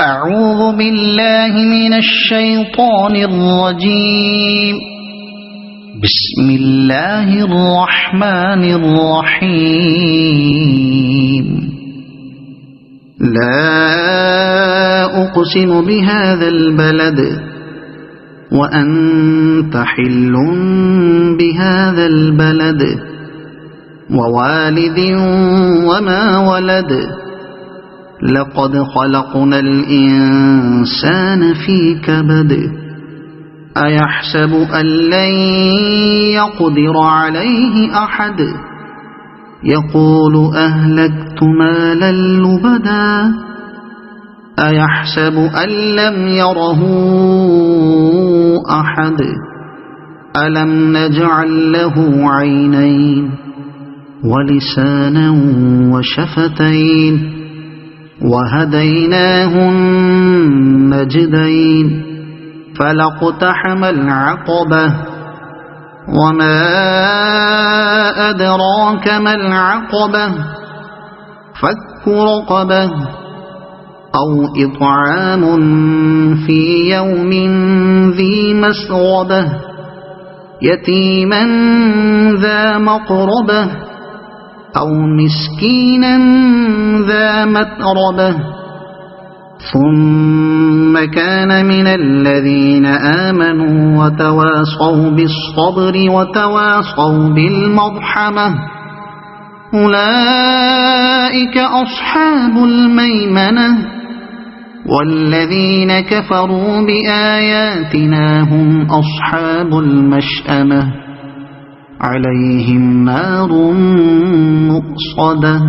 أعوذ بالله من الشيطان الرجيم. بسم الله الرحمن الرحيم. لا أقسم بهذا البلد وأنت حل بهذا البلد ووالد وما ولد لقد خلقنا الإنسان في كبد أيحسب أن لن يقدر عليه أحد يقول أهلكت مالا لبدا أيحسب أن لم يره أحد ألم نجعل له عينين ولسانا وشفتين وهديناه النجدين فلاقتحم العقبة وما أدراك ما العقبة فك رقبة أو إطعام في يوم ذي مسغبة يتيما ذا مقربة أو مسكينا ذا متربة ثم كان من الذين آمنوا وتواصوا بالصبر وتواصوا بالمرحمة أولئك أصحاب الميمنة والذين كفروا بآياتنا هم أصحاب المشأمة عليهم نار مؤصدة